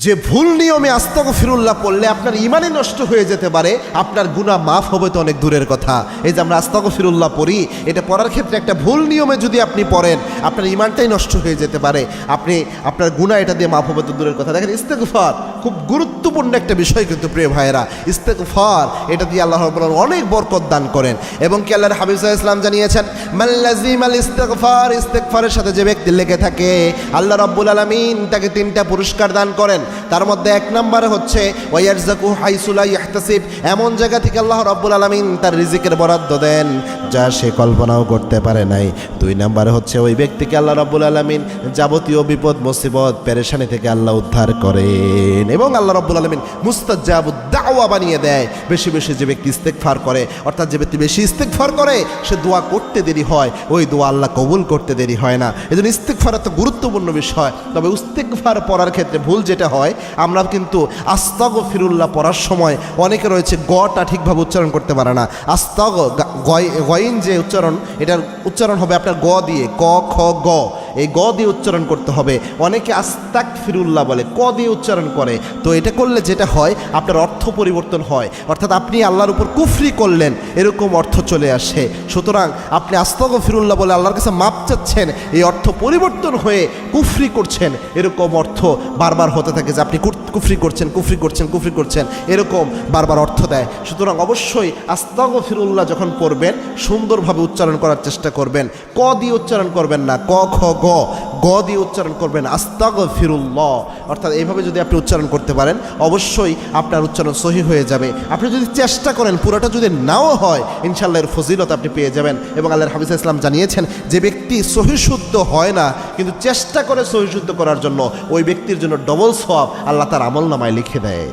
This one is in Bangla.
যে ভুল নিয়মে আস্তাগফিরুল্লাহ পড়লে আপনার ইমানই নষ্ট হয়ে যেতে পারে, আপনার গুনাহ মাফ হবে তো অনেক দূরের কথা। এই যে আমরা আস্তাগফিরুল্লাহ পড়ি, এটা পড়ার ক্ষেত্রে একটা ভুল নিয়মে যদি আপনি পড়েন, আপনার ইমানটাই নষ্ট হয়ে যেতে পারে, আপনার গুনাহ এটা দিয়ে মাফ হবে তো দূরের কথা। দেখেন, ইস্তেগফার খুব গুরুত্বপূর্ণ একটা বিষয় কিন্তু প্রিয় ভাইয়েরা। ইস্তেগফার এটা দিয়ে আল্লাহ রাব্বুল আলামিন অনেক বরকত দান করেন। এবং কি আল্লাহর হাবিব সাল্লাল্লাহু আলাইহি ওয়াসাল্লাম জানিয়েছেন, মান লাযিমাল ইস্তিগফার, ইস্তেগফারের সাথে যে ব্যক্তি লেগে থাকে আল্লাহ রাব্বুল আলামিন তাকে 3টা পুরস্কার দান করেন। তার মধ্যে 1 নম্বরে হচ্ছে ওয়ায়ারযাকু হাইসু লা ইহতাসিব, এমন জায়গা থেকে আল্লাহ রাব্বুল আলামিন তার রিজিকের বরাদ্দ দেন যা সে কল্পনাও করতে পারে নাই। 2 নম্বরে হচ্ছে ওই ব্যক্তিকে আল্লাহ রাব্বুল আলামিন যাবতীয় বিপদ মুসিবত পেরেশানি থেকে আল্লাহ উদ্ধার করেন এবং আল্লাহ রাব্বুল আলামিন মুস্তাজাবুদ দাওয়া বানিয়ে দেয়। বেশি বেশি যে ব্যক্তি ইস্তেগফার করে, অর্থাৎ যে ব্যক্তি বেশি ইস্তেগফার করে, সে দোয়া করতে দেরি হয়, ওই দোয়া আল্লাহ কবুল করতে দেরি হয় না। এজন্য ইস্তেগফার এত গুরুত্বপূর্ণ বিষয়। তবে ইস্তেগফার পড়ার ক্ষেত্রে ভুল যেটা হয়, আমরা কিন্তু আস্তাগফিরুল্লাহ পড়ার সময় অনেকে রয়েছে গটা ঠিকভাবে উচ্চারণ করতে পারে না। গয়িন যে উচ্চারণ, এটার উচ্চারণ হবে আপনার গ দিয়ে, ক খ গ, এই গ দিয়ে উচ্চারণ করতে হবে। অনেকে আস্তাগফিরুল্লাহ বলে, ক দিয়ে উচ্চারণ করে। তো এটা করলে যেটা হয়, আপনার অর্থ পরিবর্তন হয়, অর্থাৎ আপনি আল্লাহর উপর কুফরি করলেন এরকম অর্থ চলে আসে। সুতরাং আপনি আস্তাগফিরুল্লাহ বলে আল্লাহর কাছে মাপ চাচ্ছেন, এই অর্থ পরিবর্তন হয়ে কুফরি করছেন এরকম অর্থ বারবার হতে থাকে, যে আপনি কুফরি করছেন, কুফরি করছেন, কুফরি করছেন, এরকম বারবার অর্থ দেয়। সুতরাং অবশ্যই আস্তাগফিরুল্লাহ যখন পড়বেন সুন্দরভাবে উচ্চারণ করার চেষ্টা করবেন। ক দিয়ে উচ্চারণ করবেন না, ক খ গ, গ দিয়ে উচ্চারণ করবেন আস্তাগফিরুল্লাহ। অর্থাৎ এইভাবে যদি আপনি উচ্চারণ করতে পারেন, অবশ্যই আপনার উচ্চারণ সহিহ হয়ে যাবে। আপনি যদি চেষ্টা করেন, পুরোটা যদি নাও হয়, ইনশাআল্লাহ এর ফজিলত আপনি পেয়ে যাবেন। এবং আল্লাহর হাবিব সাল্লাল্লাহু আলাইহি ওয়াসাল্লাম জানিয়েছেন, যে ব্যক্তি সহিশুদ্ধ হয় না কিন্তু চেষ্টা করে সহিশুদ্ধ করার জন্য, ওই ব্যক্তির জন্য ডবল সওয়াব আল্লাহ তার আমলনামায় লিখে দেয়।